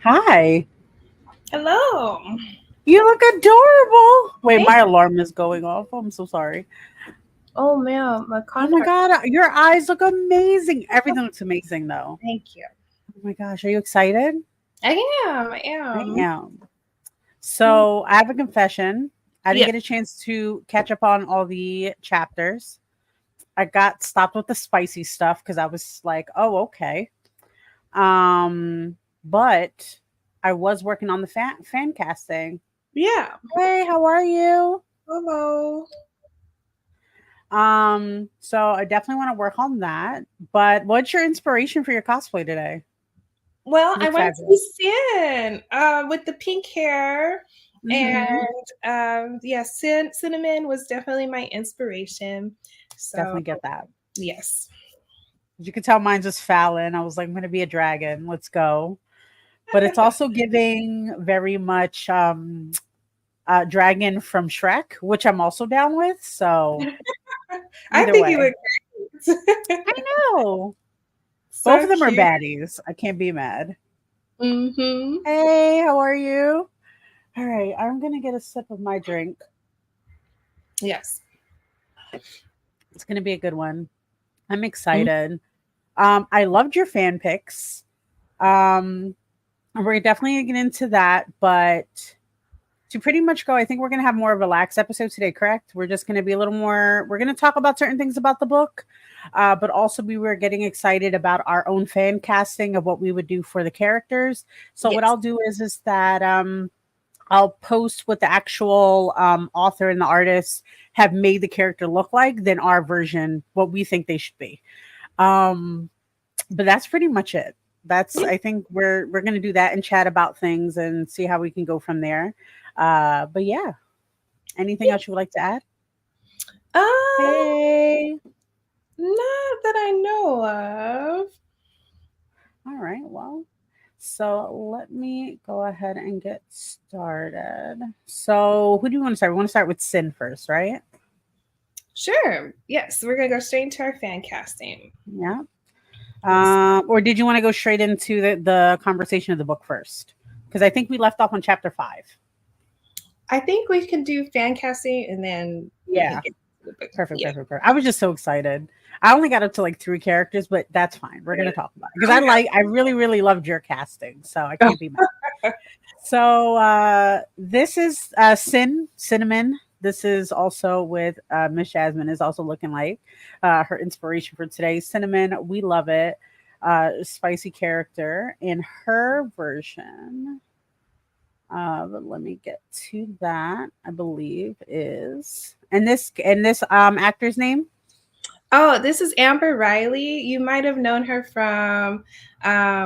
Hi. Hello. You look adorable. Wait, Thank my alarm is going off. I'm so sorry. Oh man, my Oh my contact. God, your eyes look amazing. Everything looks amazing though. Thank you. Oh my gosh, are you excited? I am. I I am. am. So I have a confession. I didn't Yeah. get a chance to catch up on all the chapters. I got stopped with the spicy stuff because I was like, oh, okay. But I was working on the fan casting. Yeah. Hey, how are you? Hello. So I definitely want to work on that. But what's your inspiration for your cosplay today? Well, You I look went to fabulous. Sin with the pink hair, Hmm. and yeah, Cinnamon was definitely my inspiration. So Definitely get that. yes. As you can tell, mine's just Fallon. I was like, I'm gonna be a dragon. Let's go. But it's also giving very much dragon from Shrek, which I'm also down with. So I either think you way. look great. I know. Both So of them are cute. baddies. I can't be mad. Mm-hmm. Hey, how are you? All right, I'm gonna get a sip of my drink. Yes. It's gonna be a good one. I'm Mhm. excited. I loved your fan pics. Um, we're definitely gonna get into that, but to pretty much go, I think we're gonna have more of a relaxed episode today, correct? We're just gonna be a little more, we're gonna talk about certain things about the book, but also we were getting excited about our own fan casting of what we would do for the characters. So what Yes. I'll do is that I'll post what the actual author and the artist have made the character look like, then our version, what we think they should be. Um, but that's pretty much it. That's I think we're gonna do that and chat about things and see how we can go from there. But yeah, anything else you would like to add? Uh, Hey, not that I know of. all right. Well, so let me go ahead and get started. So who do you want to start? We want to start with Sin first, right? Sure. Yes, we're gonna go straight into our fan casting. Yeah. Yes. Or did you want to go straight into the conversation of the book first? Because I think we left off on chapter 5. I think we can do fan casting and then we can Yeah. get to the book. Perfect, Yeah. perfect, perfect. I was just so excited. I only got up to like 3 characters, but that's fine. We're gonna talk about it because I really, really loved your casting, so I can't be mad. So this is Cinnamon. This is also with Miss Jasmine is also looking like her inspiration for today. Cinnamon, we love it. Spicy character in her version. But let me get to that. I believe is and this actor's name. Oh, this is Amber Riley. You might have known her from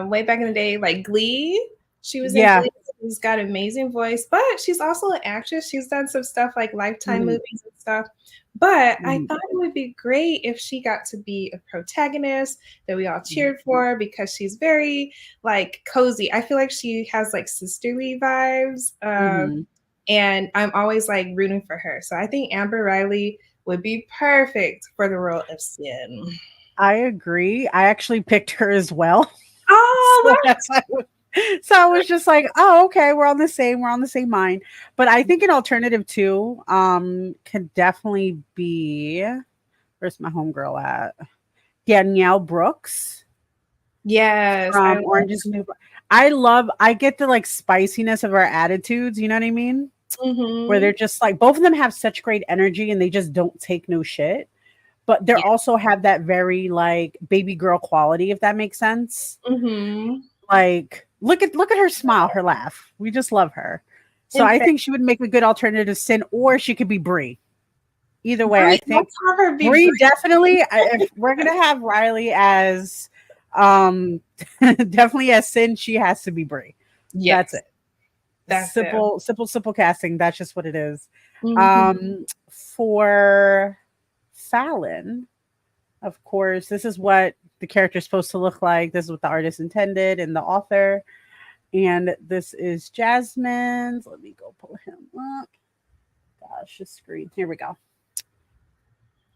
way back in the day, like Glee. She was in Yeah. Glee. She's got an amazing voice, but she's also an actress. She's done some stuff like Lifetime Mhm, movies and stuff. But I mhm, thought it would be great if she got to be a protagonist that we all mhm, cheered for because she's very like cozy. I feel like she has like sisterly vibes. mhm. And I'm always like rooting for her. So I think Amber Riley would be perfect for the role of Sin. I agree. I actually picked her as well. So Oh, that's why so I was just like, oh, okay, we're on the same mind. But I think an alternative too, could definitely be where's my homegirl at? Danielle Brooks yes, I from love. Orange is the New Black. I get the like spiciness of our attitudes, you know what I mean? Where Mm-hmm. they're just like both of them have such great energy and they just don't take no shit. But they're Yeah. also have that very like baby girl quality, if that makes sense. Mm-hmm. Like look at her smile, her laugh. We just love her. So In I fact, think she would make a good alternative Sin, or she could be Brie. Either way, I Brie, think let's have her be Brie Brie. definitely. If we're gonna have Riley as, um, definitely as Sin, she has to be Brie. That's Yes, it. that's it. Simple casting. That's just what it is. Mm-hmm. For Fallon, of course, this is what the character is supposed to look like. This is what the artist intended and the author. And this is Jasmine's. Let me go pull him up. Gosh, the screen. Here we go.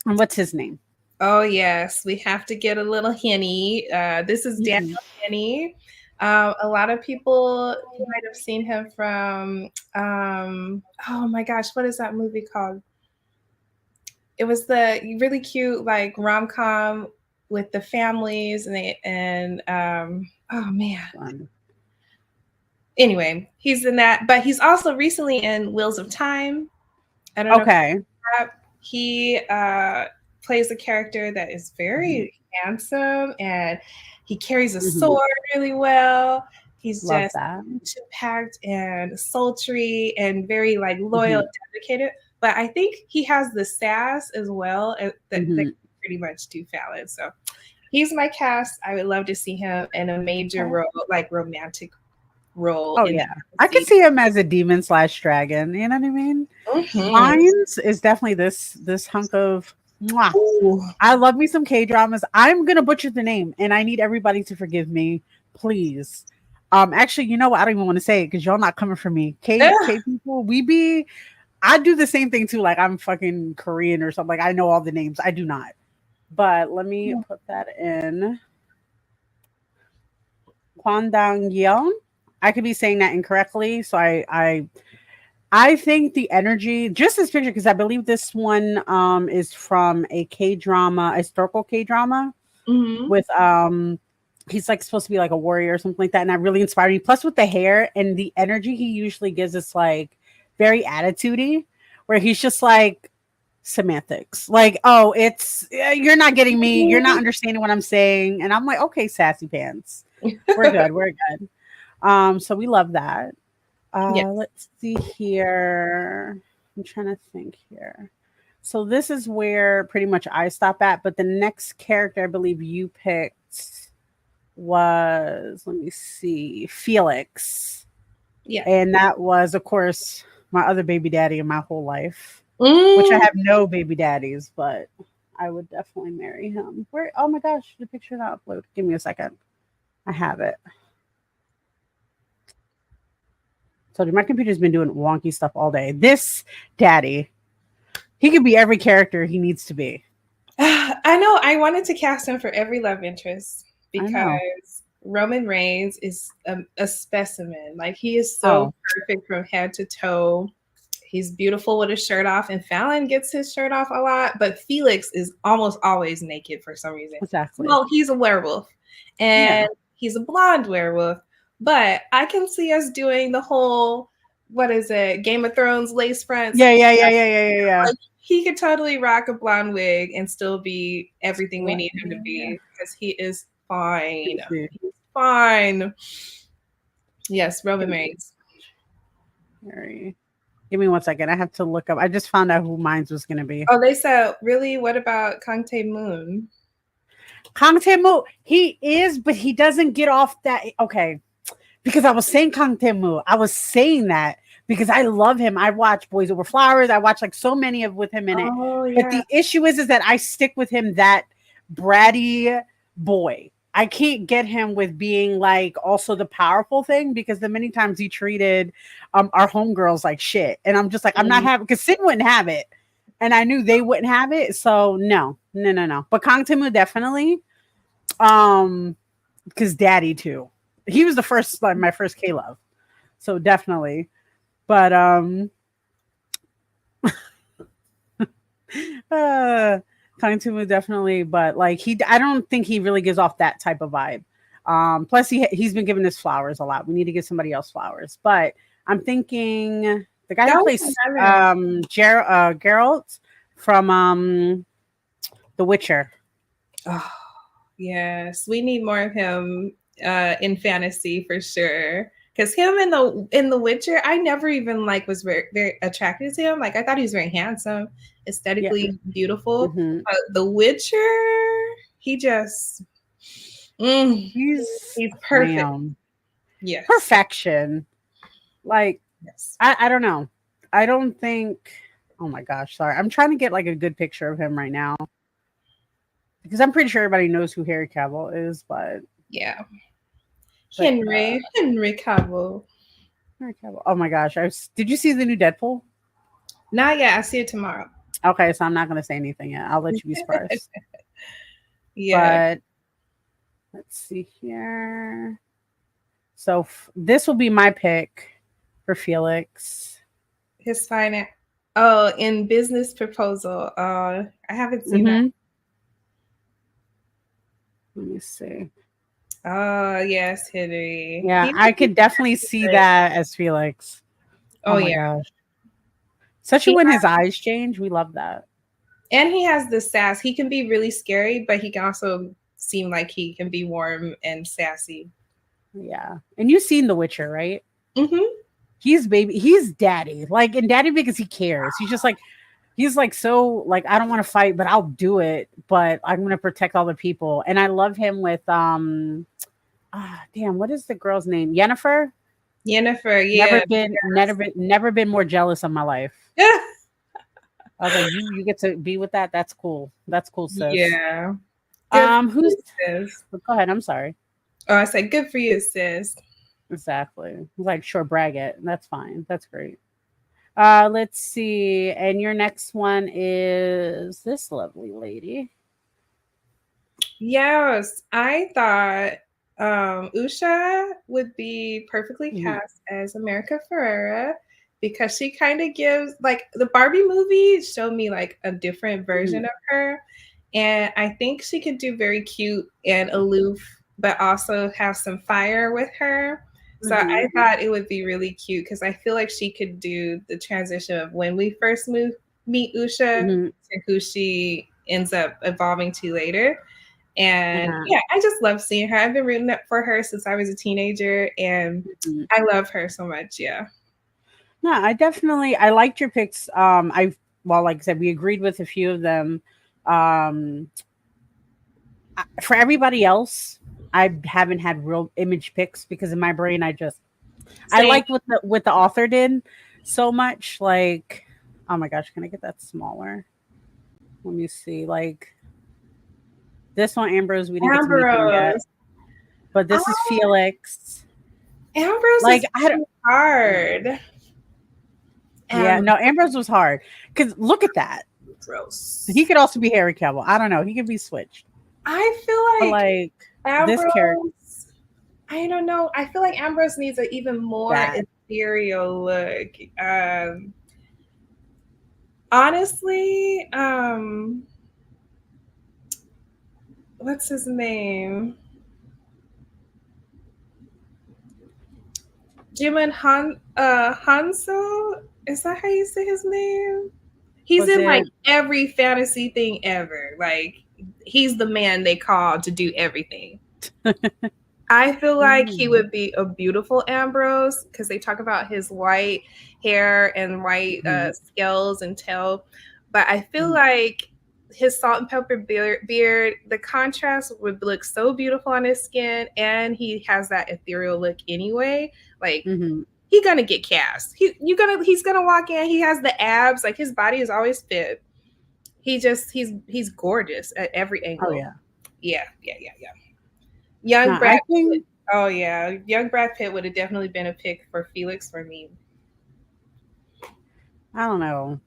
And what's his name? Oh yes, we have to get a little Henny. This is Daniel Mhm. Henny. A lot of people might have seen him from, oh my gosh, what is that movie called? It was the really cute like rom-com with the families and oh man. Anyway, he's in that, but he's also recently in Wheels of Time. I don't know. Okay. He plays a character that is very handsome, and he carries a sword really well. He's just packed and sultry and very like loyal, dedicated. But I think he has the sass as well that can pretty much do Fallon. So he's my cast. I would love to see him in a major role, like romantic role. Oh yeah, I could see him as a demon / dragon. You know what I mean? Mine's is definitely this hunk of. I love me some K-dramas. I'm gonna butcher the name, and I need everybody to forgive me, please. Actually, you know what? I don't even want to say it because y'all not coming for me. K people, I do the same thing too. Like I'm fucking Korean or something. Like I know all the names. I do not. But let me put that in. Kwandang Yeon. I could be saying that incorrectly, so I think the energy, just this picture, because I believe this one is from a K-drama, a historical K-drama with he's like supposed to be like a warrior or something like that, and that really inspired me. Plus with the hair and the energy he usually gives us, like very attitudey, where he's just like semantics, like, oh, it's you're not getting me, you're not understanding what I'm saying, and I'm like, okay, sassy pants, we're good. So we love that. Let's see here. I'm trying to think here. So this is where pretty much I stop at, but the next character I believe you picked was, let me see, Felix. Yeah. And that was, of course, my other baby daddy in my whole life, which I have no baby daddies, but I would definitely marry him. Where? Oh my gosh, the picture not upload. Give me a second. I have it. So my computer's been doing wonky stuff all day. This daddy, he could be every character he needs to be. I know. I wanted to cast him for every love interest because Roman Reigns is a specimen. Like he is so perfect from head to toe. He's beautiful with his shirt off, and Fallon gets his shirt off a lot, but Felix is almost always naked for some reason. Exactly. Well, he's a werewolf, and he's a blonde werewolf. But I can see us doing the whole, what is it, Game of Thrones lace fronts. Yeah. Like, he could totally rock a blonde wig and still be everything we need him to be because he is fine. He's fine. Yes, Roman Reigns. Give me 1 second. I have to look up. I just found out who mine was going to be. Oh, they said, really? What about Kang Tae-moon? Kang Tae-moon, he is, but he doesn't get off that. Okay. Because I was saying Kang Tae-moon. I was saying that because I love him. I watch Boys Over Flowers. I watch like so many of with him in it. But the issue is that I stick with him, that bratty boy. I can't get him with being like also the powerful thing, because the many times he treated our homegirls like shit. And I'm just like, I'm not having, because Sin wouldn't have it. And I knew they wouldn't have it. So no. But Kang Tae-moon definitely. Because daddy too. He was the first, like my first K-love. So definitely. But Kang Tae-moon definitely, but like I don't think he really gives off that type of vibe. Plus he's been giving us flowers a lot. We need to give somebody else flowers. But I'm thinking the guy who plays Geralt from The Witcher. Oh yes, we need more of him in fantasy for sure. Because him in the Witcher, I never even like was very, very attracted to him. Like I thought he was very handsome, aesthetically beautiful. But the Witcher, he just he's perfect. Yes, perfection. Like I don't know. I don't think. Oh my gosh, sorry. I'm trying to get like a good picture of him right now, because I'm pretty sure everybody knows who Henry Cavill is, but yeah. Henry Cavill. Henry Cavill. Oh my gosh. Did you see the new Deadpool? Not yet. I see it tomorrow. Okay, so I'm not going to say anything yet. I'll let you be surprised. Yeah. But let's see here. So this will be my pick for Felix. His finance. Oh, in Business Proposal. I haven't seen that. Let me see. Oh, yes, Henry. Yeah, I could definitely see that as Felix. Oh my yeah. gosh. Especially when his eyes change. We love that. And he has the sass. He can be really scary, but he can also seem like he can be warm and sassy. Yeah. And you've seen The Witcher, right? Mm-hmm. He's baby. He's daddy. Like, and daddy because he cares. He's like, so like, I don't want to fight, but I'll do it. But I'm going to protect all the people. And I love him with, damn, what is the girl's name? Yennefer? Yennefer, yeah. Never been more jealous of my life. Yeah. I was like, you get to be with that. That's cool. That's cool, sis. Yeah. Who's sis? Go ahead. I'm sorry. Oh, I said good for you, sis. Exactly. Like, sure, brag it. That's fine. That's great. Let's see. And your next one is this lovely lady. Yes, I thought Usha would be perfectly cast as America Ferrera because she kind of gives, like, the Barbie movie showed me like a different version of her, and I think she could do very cute and aloof, but also have some fire with her. So I thought it would be really cute because I feel like she could do the transition of when we first meet Usha to who she ends up evolving to later. And yeah, I just love seeing her. I've been rooting for her since I was a teenager, and I love her so much. Yeah. No, I liked your picks. Like I said, we agreed with a few of them. For everybody else, I haven't had real image picks because in my brain, I liked what the author did so much. Like, oh my gosh, can I get that smaller? Let me see. Like this one, Ambrose, we didn't get to meet him yet, but this is Felix. Ambrose is hard. Yeah, no, Ambrose was hard because look at that. Gross. He could also be Harry Cavill. I don't know. He could be switched. I feel like Ambrose, this character. I don't know. I feel like Ambrose needs an even more ethereal look. Honestly, what's his name? Jimon Hanso? Is that how you say his name? He's in like every fantasy thing ever. Like, he's the man they call to do everything. I feel like he would be a beautiful Ambrose because they talk about his white hair and white scales and tail. But I feel like his salt and pepper beard, the contrast would look so beautiful on his skin, and he has that ethereal look anyway. Like, he's gonna get cast. He's gonna walk in. He has the abs. Like, his body is always fit. He's gorgeous at every angle. Oh yeah. Young Brad Pitt. Oh yeah, young Brad Pitt would have definitely been a pick for Felix for me. I don't know.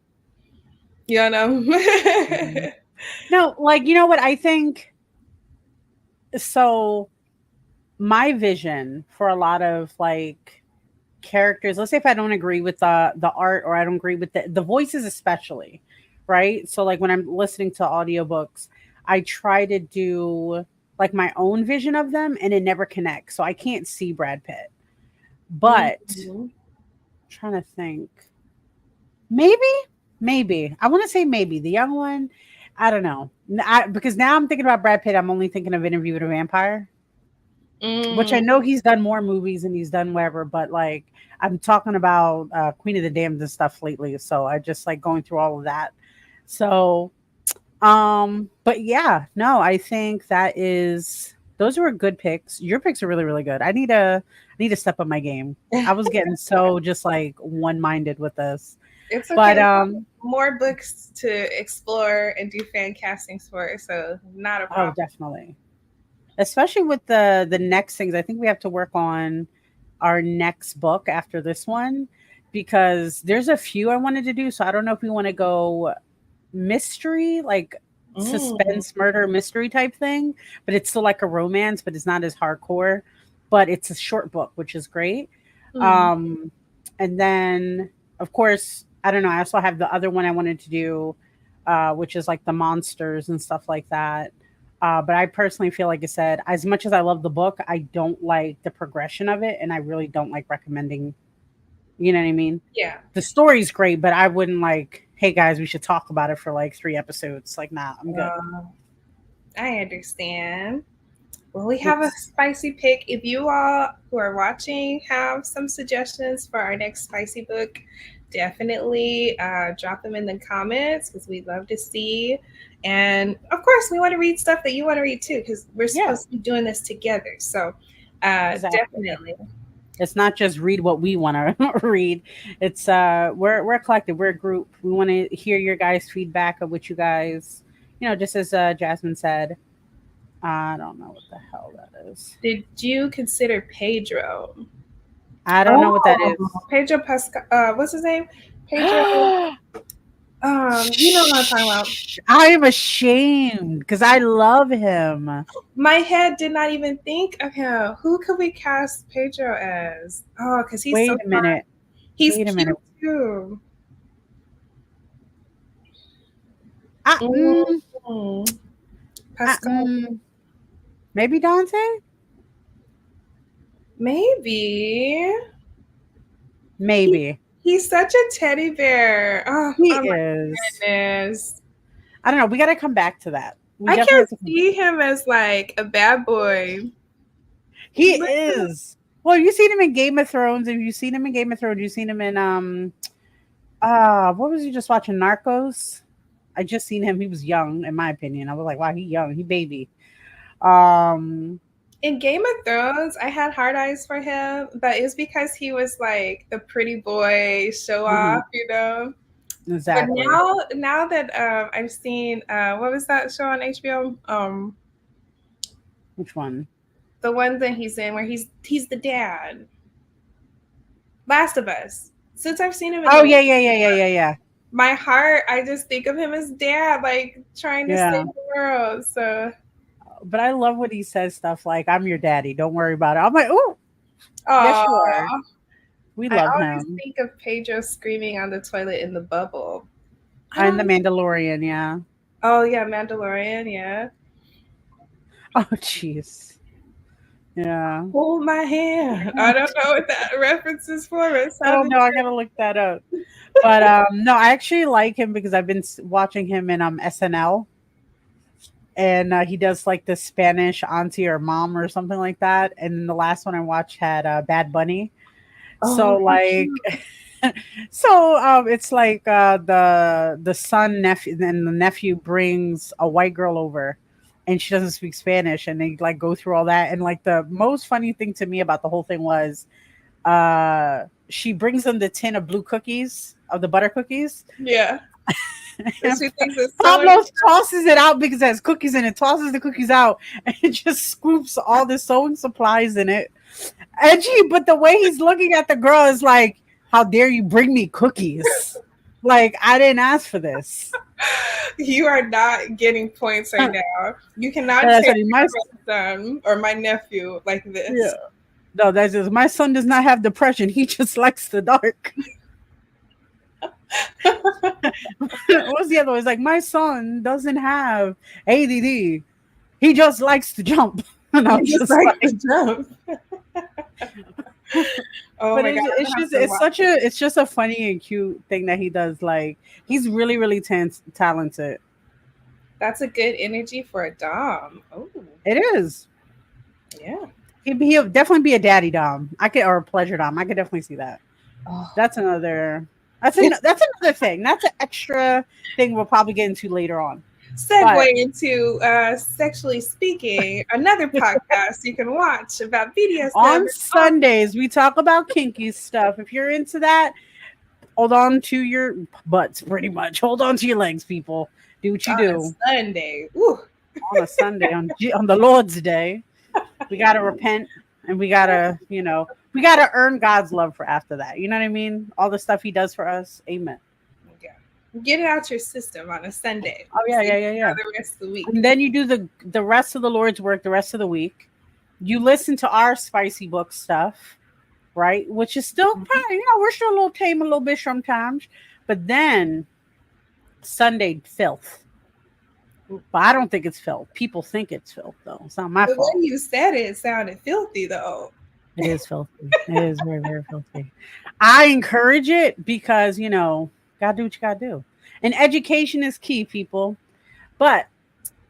Yeah, no. No, like, you know what I think? So my vision for a lot of like characters, let's say if I don't agree with the art or I don't agree with the voices especially, right? So like when I'm listening to audiobooks, I try to do like my own vision of them and it never connects. So I can't see Brad Pitt. But I'm trying to think. Maybe. I want to say maybe. The young one, I don't know. Because now I'm thinking about Brad Pitt, I'm only thinking of Interview with a Vampire. Which I know he's done more movies and he's done whatever, but like I'm talking about Queen of the Damned and stuff lately. So I just like going through all of that. So but yeah, no, I think those were good picks. Your picks are really, really good. I need to step up my game. I was getting so just like one-minded with this. It's okay. But more books to explore and do fan castings for, so not a problem. Oh, definitely. Especially with the next things. I think we have to work on our next book after this one because there's a few I wanted to do. So I don't know if we want to go mystery, like suspense, murder, mystery type thing, but it's still like a romance, but it's not as hardcore. but it's a short book, which is great. Mm. Um, and then, of course, I don't know. I also have the other one I wanted to do, which is like the monsters and stuff like that. But I personally feel like I said, as much as I love the book, I don't like the progression of it, and I really don't like recommending. You know what I mean? Yeah. The story's great, but I wouldn't like, hey guys, we should talk about it for like 3 episodes. Like, nah, I'm good. I understand. Well, we have a It's spicy pick. If you all who are watching have some suggestions for our next spicy book, definitely drop them in the comments because we'd love to see. And of course, we want to read stuff that you want to read too because we're yeah, supposed to be doing this together. So exactly. definitely. It's not just read what we want to read. It's we're a collective, we're a group. We want to hear your guys' feedback of what you guys, just as Jasmine said. I don't know what the hell that is. Did you consider Pedro? I don't know what that Oh, is. Pedro Pascal. What's his name? Pedro. You know what I'm talking about. I am ashamed because I love him. My head did not even think of him. Who could we cast Pedro as? Oh, because he's Wait so a minute. He's Wait a cute minute. too. Ah, Pascal. Maybe Dante? Maybe. Maybe. He's such a teddy bear. Oh, He oh my is. goodness. I don't know. We got to come back to that. We I definitely can't have to see him as like a bad boy. He is. Well, you've seen him in Game of Thrones. If you've seen him in Game of Thrones, you've seen him in what was you just watching? Narcos? I just seen him. He was young, in my opinion. I was like, wow, he young. He baby. In Game of Thrones, I had hard eyes for him, but it's because he was like the pretty boy show off, Exactly. But now that I've seen what was that show on HBO? Which one? The one that he's in where he's the dad. Last of Us. Since I've seen him in yeah. my heart, I just think of him as dad, like trying to save the world. So but I love when he says stuff like, I'm your daddy, don't worry about it. I'm like, oh, yes, you are. We love him. I always think of Pedro screaming on the toilet in the bubble. And the Mandalorian, yeah. Oh yeah, Mandalorian, yeah. Oh jeez. Yeah. Hold my hand. I don't know what that reference is for. I don't know. I gotta look that up. But no, I actually like him because I've been watching him in SNL, and he does like the Spanish auntie or mom or something like that. And the last one I watched had Bad Bunny. So like, it's like the son nephew, and the nephew brings a white girl over, and she doesn't speak Spanish, and they like go through all that. And like the most funny thing to me about the whole thing was, she brings them the tin of blue cookies, of the butter cookies. Yeah. Pablo tosses it out because it has cookies in it, tosses the cookies out, and just scoops all the sewing supplies in it. And but the way he's looking at the girl is like, how dare you bring me cookies? Like, I didn't ask for this. You are not getting points right now. You cannot say my son or my nephew like this. Yeah. No, that's just, my son does not have depression. He just likes the dark. What's the other one? It's like, my son doesn't have ADD. He just likes to jump. And I'm just like to jump. Oh but it's just a funny and cute thing that he does. Like, he's really, really talented. That's a good energy for a dom. Oh, it is. Yeah, he'll definitely be a daddy dom. Or a pleasure dom. I could definitely see that. That's another thing. That's an extra thing we'll probably get into later on. Segue into Sexually Speaking, another podcast you can watch about BDSM. On Sundays, we talk about kinky stuff. If you're into that, hold on to your butts, pretty much. Hold on to your legs, people. Do what you do. Sunday. Ooh. On a Sunday, on the Lord's Day, we got to repent, and we got to, we got to earn God's love for after that. You know what I mean? All the stuff he does for us. Amen. Get it out your system on a Sunday. Oh yeah. The rest of the week, and then you do the rest of the Lord's work the rest of the week, you listen to our spicy book stuff, right? Which is still probably, we're still a little tame a little bit sometimes. But then Sunday filth. But I don't think it's filth. People think it's filth, though. It's not my But fault. when you said it sounded filthy, though. It is filthy. It is very, very filthy. I encourage it because, gotta do what you gotta do. And education is key, people. But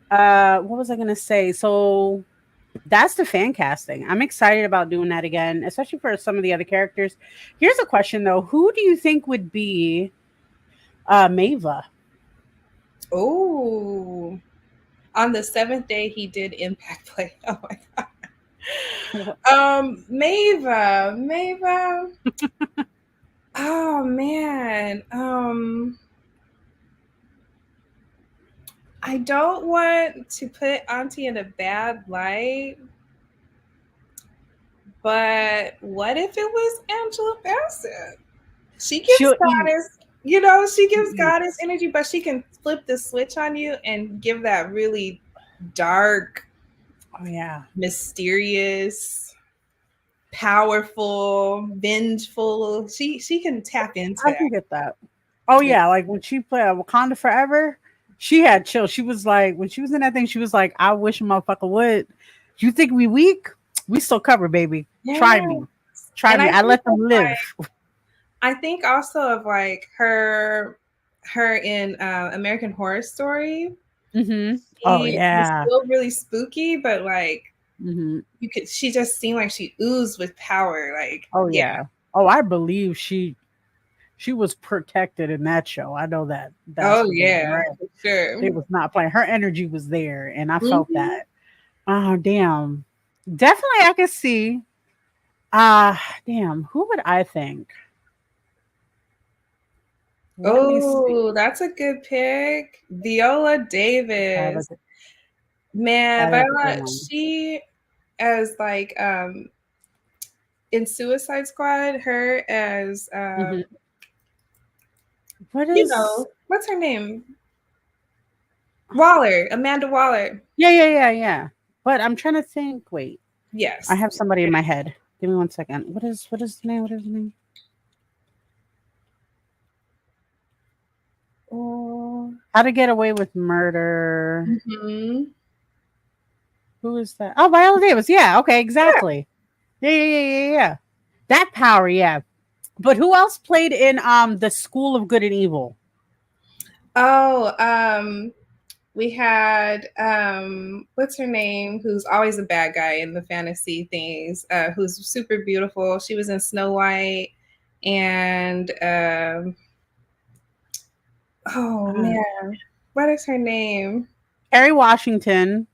what was I gonna say? So that's the fan casting. I'm excited about doing that again, especially for some of the other characters. Here's a question though: who do you think would be Mava? Oh, on the 7th day he did impact play. Oh my god. Mava. Oh man. I don't want to put Auntie in a bad light, but what if it was Angela Bassett? She gives goddess, she gives goddess energy, but she can flip the switch on you and give that really dark, mysterious, powerful, vengeful. She can tap into I can get that. Oh yeah, like when she played Wakanda Forever, she had chill. She was like, when she was in that thing, she was like, I wish a motherfucker would. You think we weak? We still cover, baby. Yeah. Try me. I let them live. I think also of like her in American Horror Story. Mm-hmm. Oh yeah, was still really spooky, but like she just seemed like she oozed with power. Like, oh yeah. Oh, I believe she was protected in that show. I know that. That's right. For sure. It was not playing. Her energy was there, and I felt that. Oh damn, definitely I could see. Damn, who would I think? Oh, that's a good pick. Viola Davis. Man, Viola, she as like in Suicide Squad, her as what is what's her name? Waller, Amanda Waller. Yeah. But I'm trying to think. Wait. Yes. I have somebody in my head. Give me 1 second. What is the name? What is the name? How to Get Away with Murder. Mm-hmm. Who is that? Oh, Viola Davis. Yeah. Okay. Exactly. Yeah. That power. Yeah. But who else played in the School of Good and Evil? Oh, we had what's her name? Who's always a bad guy in the fantasy things? Who's super beautiful. She was in Snow White, and man, what is her name? Kerry Washington.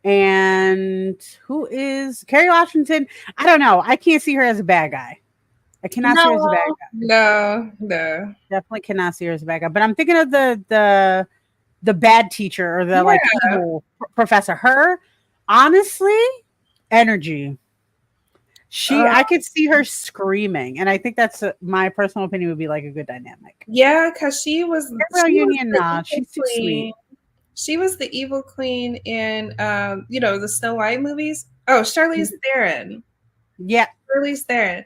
And who is Kerry Washington? I don't know. I can't see her as a bad guy. I cannot see her as a bad guy. No. Definitely cannot see her as a bad guy. But I'm thinking of the bad teacher or the like evil professor. Her, honestly, energy. I could see her screaming, and I think that's my personal opinion would be like a good dynamic. Yeah, because she was Union. She's too sweet. She was the evil queen in the Snow White movies. Oh, Charlize Theron. Yeah, Charlize Theron.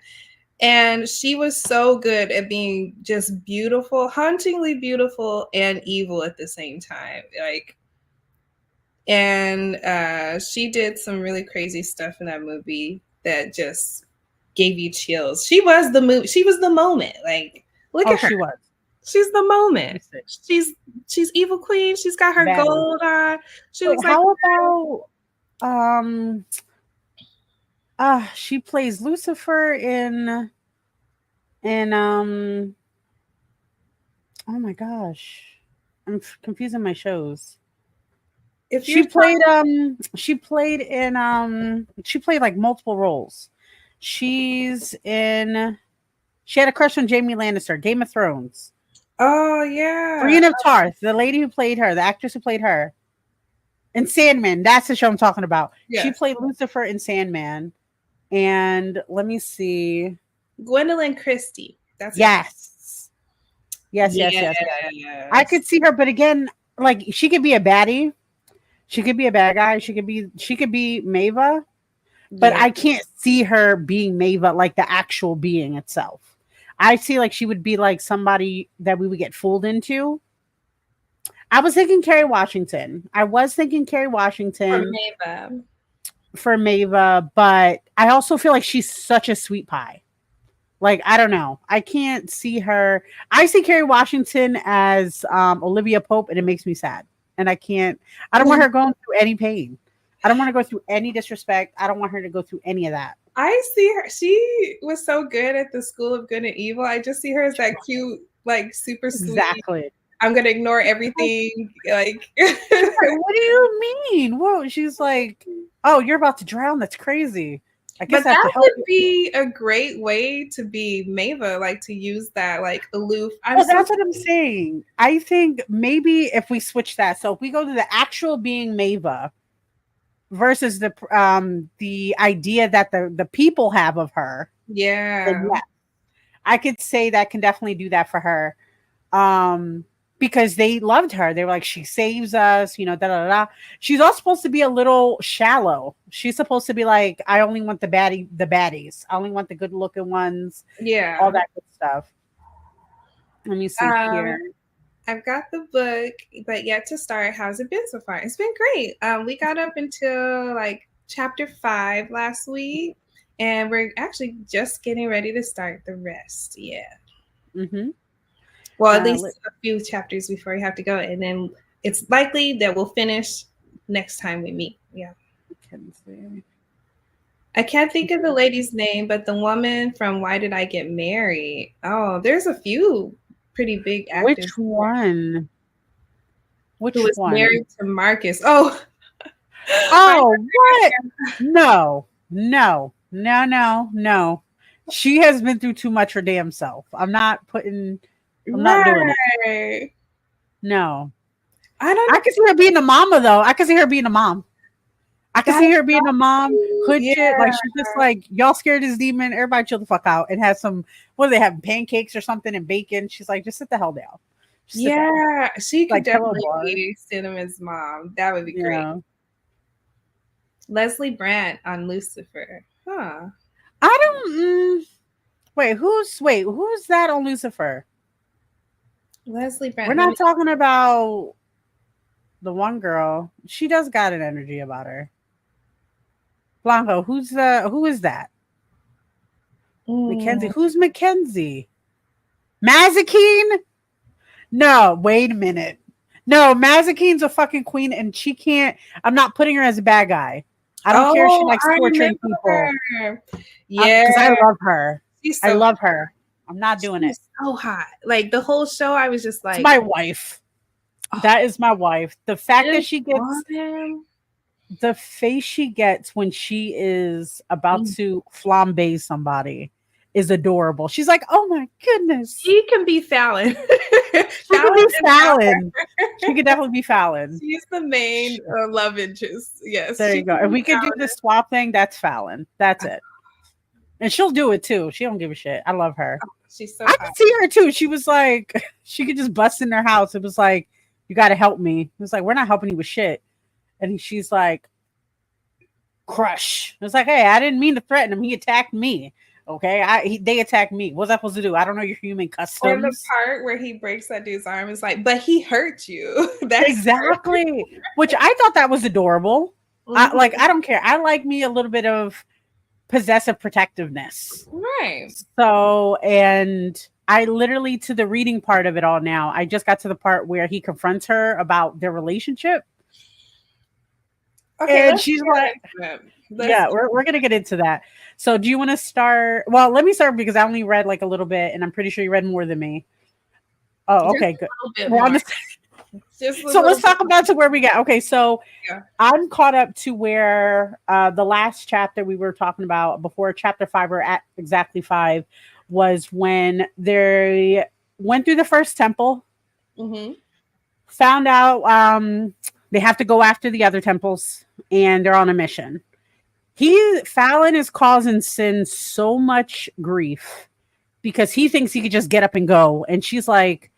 And she was so good at being just beautiful, hauntingly beautiful and evil at the same time. And she did some really crazy stuff in that movie that just gave you chills. She was the movie. She was the moment. Like, look at her. She was. She's the moment. She's evil queen. She's got her gold on. She looks how about she plays Lucifer in oh my gosh, I'm confusing my shows. She played like multiple roles. She had a crush on Jamie Lannister, Game of Thrones. Oh yeah, Brienne of Tarth, the lady who played her, the actress who played her. And Sandman, that's the show I'm talking about. Yes. She played Lucifer in Sandman. And let me see. Gwendolyn Christie. That's yes. I could see her, but again, like she could be a baddie. She could be a bad guy. She could be Mava. but I can't see her being Maeva, like the actual being itself. I see like she would be like somebody that we would get fooled into. I was thinking Kerry Washington. For Maeva, but I also feel like she's such a sweet pie. Like, I don't know. I can't see her. I see Kerry Washington as Olivia Pope, and it makes me sad. And I don't want her going through any pain. I don't want to go through any disrespect. I don't want her to go through any of that. I see her. She was so good at the School of Good and Evil. I just see her as that cute, like super sweet. Exactly. I'm gonna ignore everything. Like, what do you mean? Whoa, she's like, oh, you're about to drown. That's crazy. I guess but that would be a great way to be Maeva, like to use that like aloof. That's what I'm saying. I think maybe if we switch that, so if we go to the actual being Maeva versus the idea that the people have of her, yeah, I could say that can definitely do that for her. Because they loved her. They were like, she saves us, da da da. She's also supposed to be a little shallow. She's supposed to be like, I only want the baddies. I only want the good looking ones. Yeah. All that good stuff. Let me see here. I've got the book, but yet to start. How's it been so far? It's been great. We got up until like chapter 5 last week, and we're actually just getting ready to start the rest. Yeah. Mm-hmm. Well, at least a few chapters before you have to go. And then it's likely that we'll finish next time we meet. Yeah. I can't think of the lady's name, but the woman from Why Did I Get Married? Oh, there's a few pretty big actors. Which one? Who was married to Marcus? Oh. Oh, what? No. She has been through too much her damn self. I'm not doing it. No. I can see her being a mama though. I can see her being a mom. I can see her being a mom. Hood shit. Like she's just like, y'all scared of this demon. Everybody chill the fuck out and have some, what do they have? Pancakes or something and bacon. She's like, just sit the hell down. She could definitely be Cinnamon's mom. That would be great. Leslie Brandt on Lucifer. Huh. I don't who's that on Lucifer? Leslie Brandt. We're not talking about the one girl. She does got an energy about her. Blanco, who is that? Mackenzie. Who's Mackenzie? Mazikeen? No, wait a minute. No, Mazikeen's a fucking queen and she can't. I'm not putting her as a bad guy. I don't care if she likes torturing people. Yeah. Because I love her. I love her. I'm not doing it. So hot. Like the whole show, I was just like, it's my wife. That is my wife. The fact that she gets the face she gets when she is about to flambe somebody is adorable. She's like, oh my goodness. She can be Fallon. She can be Fallon. She could definitely be Fallon. She's the main love interest. Yes. There you go. If we could do the swap thing, that's Fallon. That's it. And she'll do it too. She don't give a shit. I love her. She's so I could see her too. She was like, she could just bust in their house. It was like, you got to help me. It was like, we're not helping you with shit. And she's like, crush. It's like, hey, I didn't mean to threaten him. He attacked me. Okay, they attacked me. What was I supposed to do? I don't know your human customs. Or the part where he breaks that dude's arm is like, but he hurt you. That's exactly. Which I thought that was adorable. Mm-hmm. I don't care. I like me a little bit of possessive protectiveness. Right. So, and I literally, to the reading part of it all now, I just got to the part where he confronts her about their relationship. Okay, and she's like, we're going to get into that. So do you want to start? Well, let me start because I only read like a little bit and I'm pretty sure you read more than me. Oh, okay, good. So let's talk about to where we got. Okay, so I'm caught up to where the last chapter we were talking about before chapter 5, or at exactly 5, was when they went through the first temple, found out they have to go after the other temples, and they're on a mission. Fallon is causing Sin so much grief because he thinks he could just get up and go, and she's like,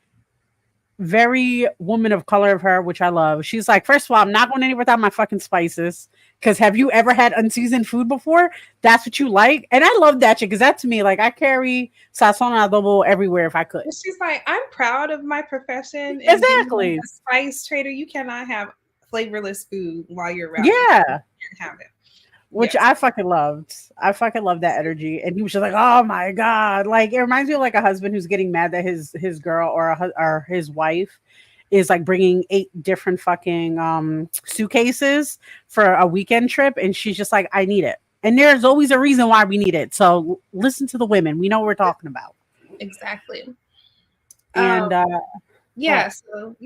very woman of color of her, which I love. She's like, first of all, I'm not going anywhere without my fucking spices. Because have you ever had unseasoned food before? That's what you like. And I love that shit because that to me, like, I carry sazon adobo everywhere if I could. She's like, I'm proud of my profession. Exactly. A spice trader, you cannot have flavorless food while you're around. Yeah. You can't have it. Which I fucking loved. I fucking love that energy. And he was just like, oh my God. Like, it reminds me of like a husband who's getting mad that his girl or his wife is like bringing 8 different fucking suitcases for a weekend trip. And she's just like, I need it. And there's always a reason why we need it. So listen to the women. We know what we're talking about. Exactly. And so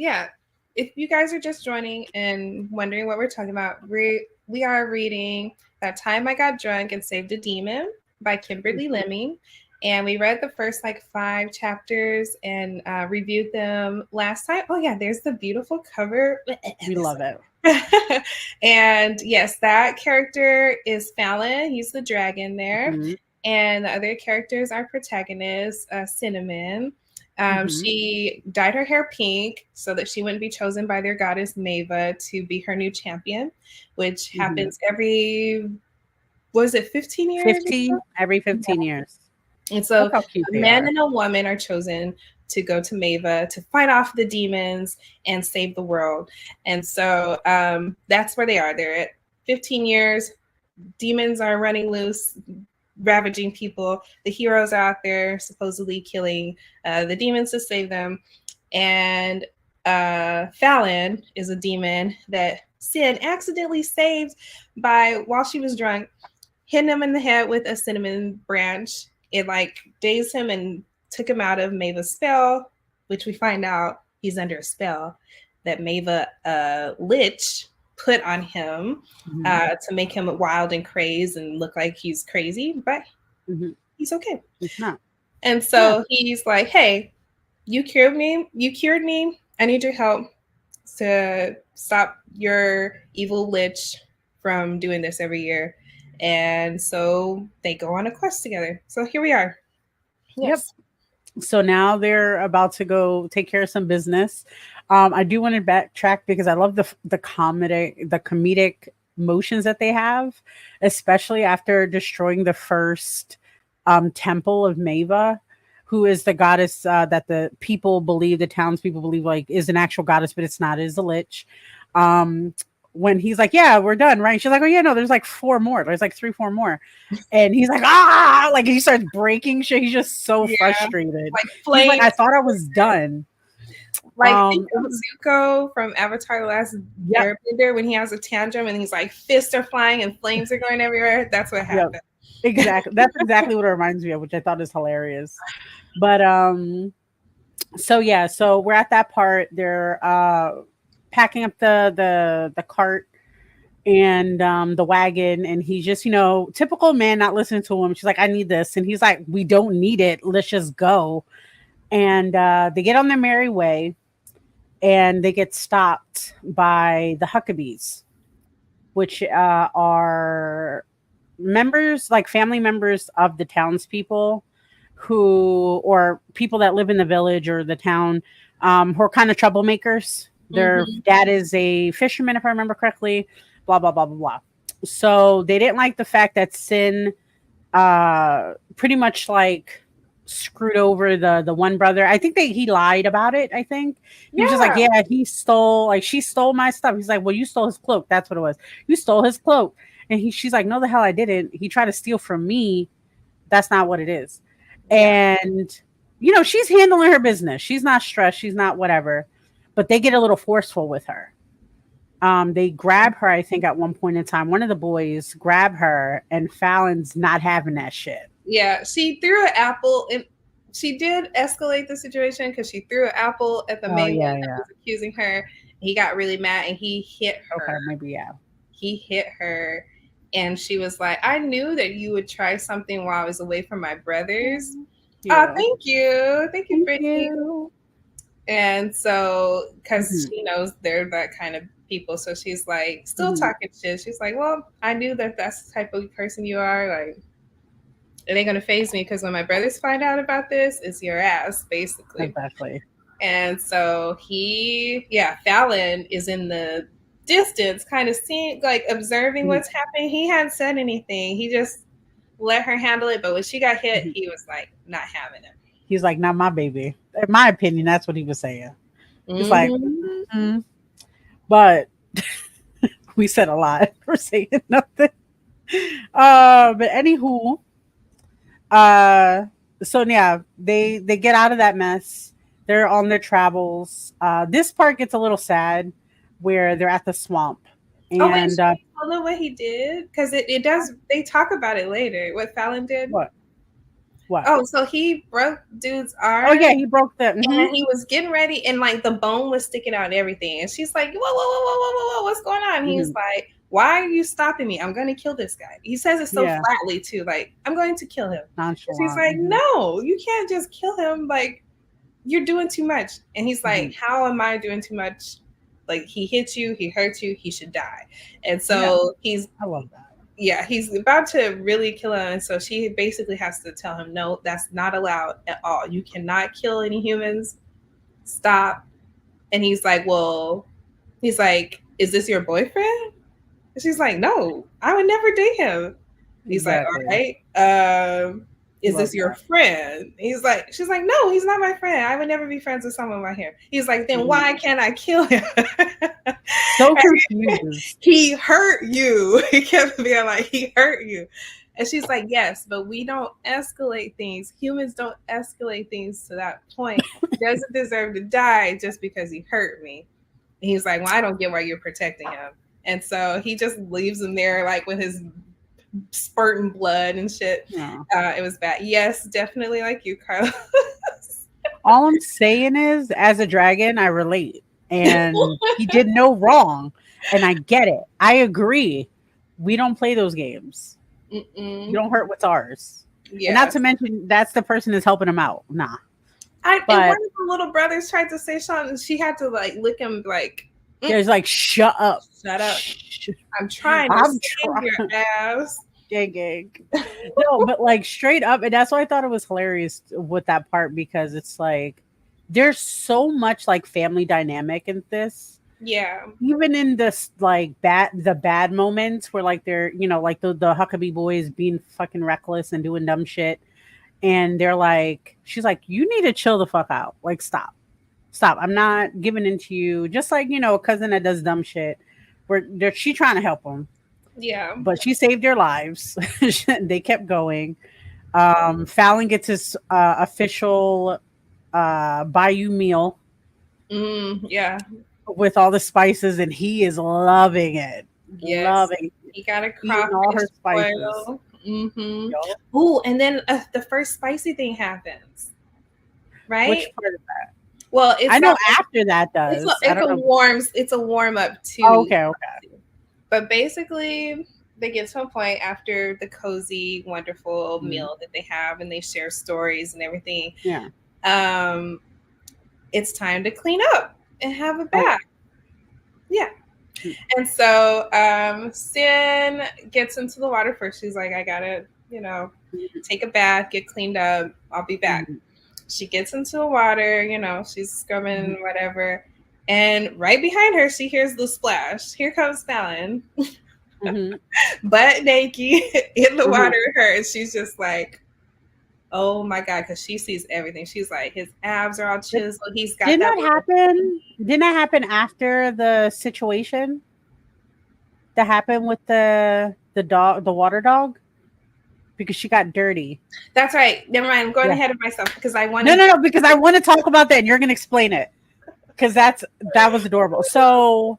if you guys are just joining and wondering what we're talking about, we are reading That Time I Got Drunk and Saved a Demon by Kimberly Lemming. And we read the first like 5 chapters and reviewed them last time. Oh yeah, there's the beautiful cover. We love it. And yes, that character is Fallon. He's the dragon there. Mm-hmm. And the other characters are protagonists, Cinnamon. She dyed her hair pink so that she wouldn't be chosen by their goddess Mava to be her new champion, which happens every, was it 15 years? 15, every 15 years. And so a man and a woman are chosen to go to Mava to fight off the demons and save the world. And so that's where they are. They're at 15 years. Demons are running loose, ravaging people. The heroes are out there supposedly killing the demons to save them. And Fallon is a demon that Sin accidentally saved while she was drunk, hitting him in the head with a cinnamon branch. It like dazed him and took him out of Mava's spell, which we find out he's under a spell that Mava Lich put on him to make him wild and crazy and look like he's crazy, but he's okay. He's not. And so he's like, hey, you cured me. I need your help to stop your evil lich from doing this every year. And so they go on a quest together. So here we are. Yes. Yep. So now they're about to go take care of some business. I do want to backtrack because I love the comedic motions that they have, especially after destroying the first temple of Mava, who is the goddess that the townspeople believe like is an actual goddess, but it's not. It is a lich. When he's like, yeah, we're done, right? And she's like, oh yeah, no, there's like 4 more. There's like 3-4 more. And he's like, like he starts breaking shit. He's just so frustrated. Like, I thought I was done. Like think of Zuko from Avatar: The Last Airbender when he has a tantrum and he's like fists are flying and flames are going everywhere. That's what happened. Yep. Exactly. That's exactly what it reminds me of, which I thought is hilarious. But so we're at that part. They're packing up the cart and the wagon, and he's just, typical man not listening to him. She's like, I need this, and he's like, we don't need it, let's just go. And they get on their merry way, and they get stopped by the Huckabees, which are members, like family members of the townspeople or people that live in the village or the town, who are kind of troublemakers. Their dad is a fisherman, if I remember correctly, blah, blah, blah, blah, blah. So they didn't like the fact that Sin pretty much like screwed over the one brother. I think he lied about it. I think he was just like, yeah, he stole, like she stole my stuff. He's like, well, you stole his cloak. That's what it was. You stole his cloak. And she's like, no, the hell I didn't. He tried to steal from me. That's not what it is. And, she's handling her business. She's not stressed. She's not whatever. But they get a little forceful with her. They grab her, I think, at one point in time. One of the boys grab her, and Fallon's not having that shit. Yeah, she threw an apple, and she did escalate the situation because she threw an apple at the main one that was accusing her. He got really mad, and he hit her. Okay, maybe, He hit her, and she was like, I knew that you would try something while I was away from my brothers. Thank you, Brittany. And so, because she knows they're that kind of people, so she's like, still talking shit. She's like, well, I knew that that's the type of person you are. Like, it ain't gonna faze me because when my brothers find out about this, it's your ass, basically. Exactly. And so Fallon is in the distance, kind of seeing, like, observing what's happening. He hadn't said anything. He just let her handle it. But when she got hit, he was like, not having it. He's like, not my baby. In my opinion, that's what he was saying. It's like, but we said a lot for saying nothing. But anywho, so yeah, they get out of that mess. They're on their travels. This part gets a little sad where they're at the swamp. And I don't know what he did, because it does. They talk about it later. What Fallon did. What? Oh, so he broke dude's arm. Oh yeah, he broke the. And he was getting ready, and like the bone was sticking out and everything. And she's like, whoa, what's going on? He's like, why are you stopping me? I'm going to kill this guy. He says it so flatly too, like, I'm going to kill him. She's like, no, you can't just kill him. Like, you're doing too much. And he's like, how am I doing too much? Like, he hit you, he hurt you, he should die. And so I love that. Yeah, he's about to really kill him. And so she basically has to tell him, no, that's not allowed at all. You cannot kill any humans. Stop. And he's like, is this your boyfriend? And she's like, no, I would never date him. He's like, all right. Is this your friend? She's like, no, he's not my friend. I would never be friends with someone with my hair. He's like, then why can't I kill him? So confused. He hurt you. He kept being like, he hurt you. And she's like, yes, but we don't escalate things. Humans don't escalate things to that point. He doesn't deserve to die just because he hurt me. And he's like, well, I don't get why you're protecting him. And so he just leaves him there, like, with his spurting blood and shit. It was bad. Yes, definitely like you, Carlos. All I'm saying is, as a dragon, I relate. And he did no wrong. And I get it. I agree. We don't play those games. You don't hurt what's ours. Yes. And not to mention, that's the person that's helping him out. Nah. And one of the little brothers tried to say something. She had to, like, lick him, like, there's like, shut up. Shut up. I'm trying to save your ass. Gang. No, but like, straight up. And that's why I thought it was hilarious with that part, because it's like, there's so much like family dynamic in this. Yeah. Even in this, like, the bad moments where, like, they're, you know, like the Huckabee boys being fucking reckless and doing dumb shit. And they're like, she's like, you need to chill the fuck out. Like, stop. I'm not giving in to you. Just like, you know, a cousin that does dumb shit where she trying to help them. Yeah. But she saved their lives. They kept going. Fallon gets his official Bayou meal. Yeah. With all the spices, and he is loving it. Yes. Loving it. He got a crawfish all her spices. Ooh, and then the first spicy thing happens. Right? Which part of that? Well, I know after that does. It's a warm up too. Oh, okay. But basically, they get to a point after the cozy, wonderful meal that they have, and they share stories and everything. Yeah. It's time to clean up and have a bath. Yeah. And so Sin gets into the water first. She's like, I gotta, take a bath, get cleaned up. I'll be back. She gets into the water, she's scrubbing whatever. And right behind her, she hears the splash. Here comes Fallon. Butt naked in the water with her. And she's just like, oh my God, because she sees everything. She's like, his abs are all chiseled. He's got Didn't that happen after the situation that happened with the dog, the water dog? Because she got dirty. That's right. Never mind. I'm going ahead of myself because I want No, because I want to talk about that and you're going to explain it. Because that was adorable. So,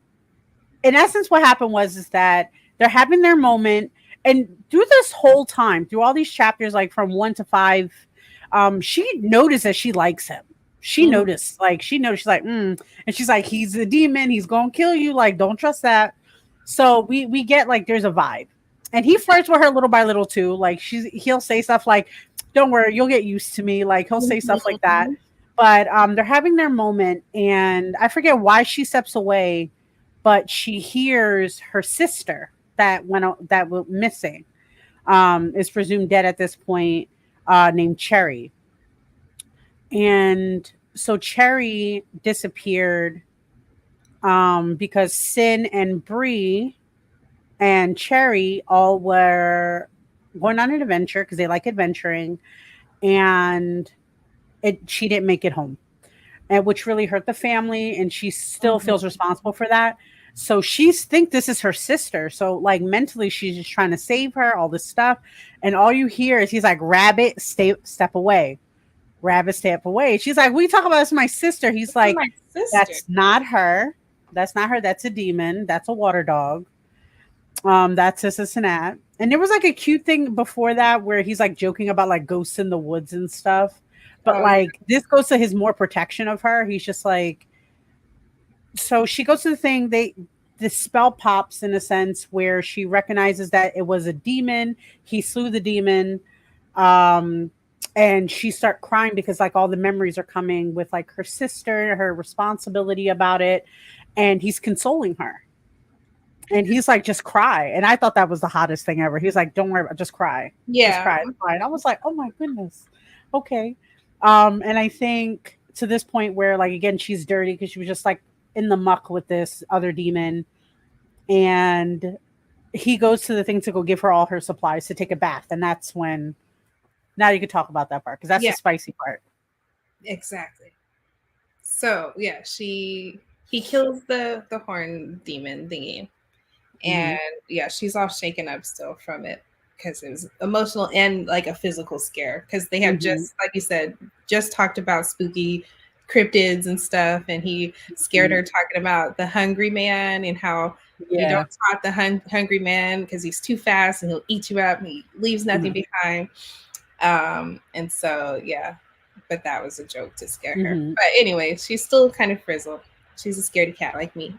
in essence, what happened is that they're having their moment, and through this whole time, through all these chapters, like from 1 to 5, she noticed that she likes him. She noticed, she's like, and she's like, he's a demon, he's gonna kill you, like, don't trust that. So we get like there's a vibe, and he flirts with her little by little too. Like he'll say stuff like, "Don't worry, you'll get used to me." Like he'll say stuff like that. But they're having their moment, and I forget why she steps away, but she hears her sister that went missing, is presumed dead at this point, named Cherry. And so Cherry disappeared because Sin and Bree and Cherry all were going on an adventure because they like adventuring, and she didn't make it home, and which really hurt the family, and she still feels responsible for that. So she think this is her sister. So like mentally, she's just trying to save her, all this stuff, and all you hear is he's like, "Rabbit, step away." Rabbit, step away. She's like, "We talk about this, my sister." He's like, My sister. "That's not her. That's not her. That's a demon. That's a water dog. That's this and that." And there was like a cute thing before that where he's like joking about like ghosts in the woods and stuff. But like this goes to his more protection of her. He's just like, so she goes to the thing. The spell pops in a sense where she recognizes that it was a demon. He slew the demon. And she start crying because like all the memories are coming with like her sister, her responsibility about it. And he's consoling her. And he's like, just cry. And I thought that was the hottest thing ever. He's like, don't worry about it, just cry. Yeah. Just cry. It's fine. I was like, oh my goodness. Okay. And I think to this point where like, again, she's dirty because she was just like in the muck with this other demon. And he goes to the thing to go give her all her supplies to take a bath. And that's when, now you could talk about that part because that's the spicy part. Exactly. So yeah, he kills the horn demon thingy. And she's all shaken up still from it because it was emotional and like a physical scare because they have just, like you said, just talked about spooky cryptids and stuff, and he scared her talking about the hungry man and how you don't talk the hungry man because he's too fast and he'll eat you up and he leaves nothing behind. And so but that was a joke to scare her. But anyway, she's still kind of frizzled. She's a scaredy cat like me.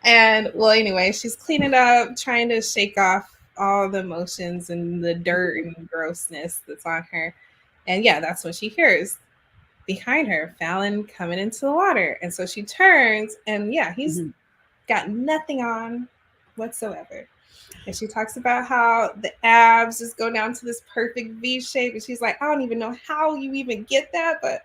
And well, anyway, she's cleaning up, trying to shake off all the emotions and the dirt and grossness that's on her. And that's when she hears behind her Fallon coming into the water. And so she turns and he's got nothing on whatsoever. And she talks about how the abs just go down to this perfect V shape. And she's like, I don't even know how you even get that, but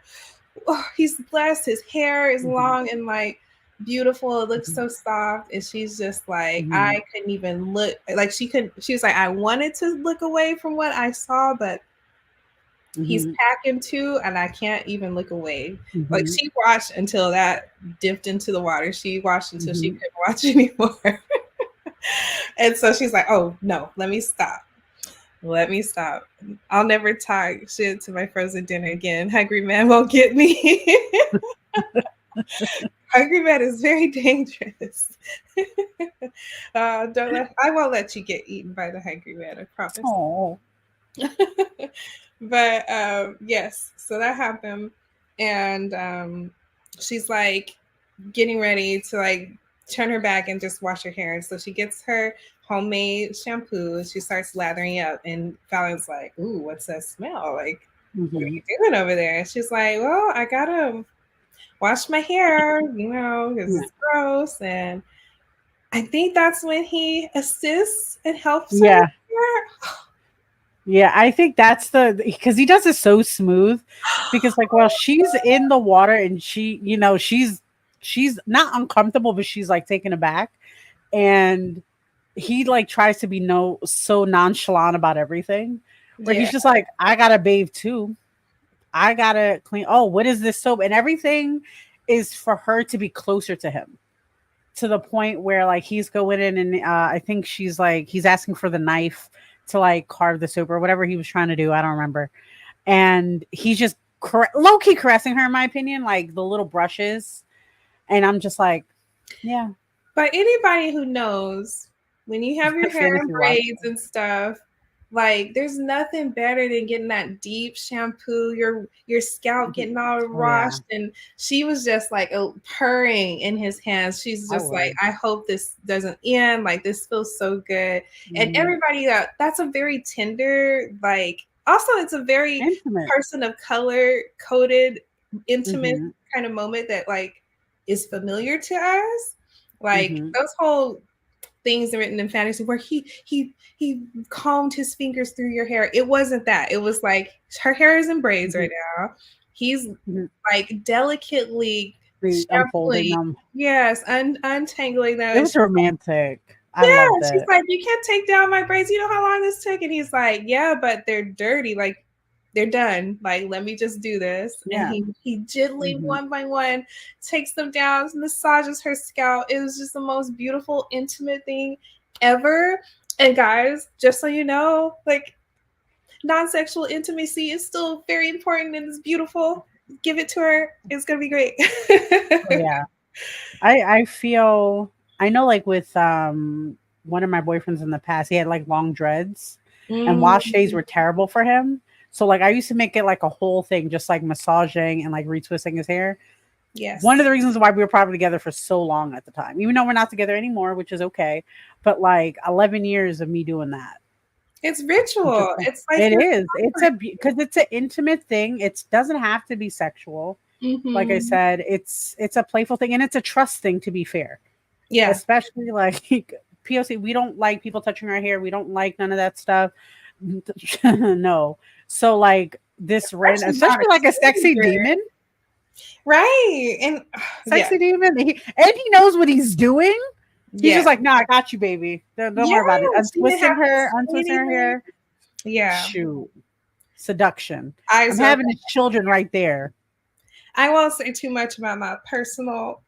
he's blessed. His hair is long and like beautiful. It looks so soft. And she's just like, I couldn't even look. Like she was like, I wanted to look away from what I saw, but he's packing too, and I can't even look away. Like she watched until that dipped into the water. She watched until she couldn't watch anymore. And so she's like, oh no, let me stop. I'll never talk shit to my frozen dinner again. Hungry man won't get me. Hungry man is very dangerous. I won't let you get eaten by the hungry man, I promise. Oh. But yes, so that happened. And she's like getting ready to like turn her back and just wash her hair. And so she gets her homemade shampoo and she starts lathering up. And Fallon's like, ooh, what's that smell? Like, what are you doing over there? And she's like, well, I gotta wash my hair, because it's gross. And I think that's when he assists and helps her. Yeah, I think that's because he does it so smooth. Because like while she's in the water and she, she's not uncomfortable, but she's like taken aback, and he like tries to be so nonchalant about everything, where he's just like, I gotta bathe too, I gotta clean. Oh, what is this soap? And everything is for her to be closer to him, to the point where like he's going in and I think she's like, he's asking for the knife to like carve the soap or whatever he was trying to do. I don't remember. And he's just low-key caressing her, in my opinion, like the little brushes. And I'm just like, yeah. But anybody who knows, when you have your hair in braids and stuff, like there's nothing better than getting that deep shampoo, your scalp getting all washed. And she was just like purring in his hands. She's just like, I hope this doesn't end. Like this feels so good. And everybody that's a very tender, like also it's a very intimate person of color coded, intimate kind of moment that like is familiar to us. Like things written in fantasy where he combed his fingers through your hair. It wasn't that. It was like her hair is in braids right now. He's like delicately unfolding them. Yes, untangling them. It was romantic. I yeah, loved it. she's like, you can't take down my braids. You know how long this took? And he's like, yeah, but they're dirty. Like, they're done. Like, let me just do this. Yeah. And he gently, one by one, takes them down, massages her scalp. It was just the most beautiful, intimate thing ever. And guys, just so you know, like, non-sexual intimacy is still very important and it's beautiful. Give it to her. It's gonna be great. Yeah. I feel, I know, like with one of my boyfriends in the past, he had like long dreads and wash days were terrible for him. So like I used to make it like a whole thing, just like massaging and like retwisting his hair. Yes. One of the reasons why we were probably together for so long at the time, even though we're not together anymore, which is okay. But like 11 years of me doing that. It's ritual. It's like it is. It's because it's an intimate thing. It doesn't have to be sexual. Like I said, it's a playful thing and it's a trust thing, to be fair. Yeah. Especially like POC, we don't like people touching our hair. We don't like none of that stuff. No. So like this random, especially like a sexy demon. Right. And sexy demon. And he knows what he's doing. He's just like, no, I got you, baby. Don't worry about it. Untwisting her hair. Yeah. Shoot. Seduction. I'm having his children right there. I won't say too much about my personal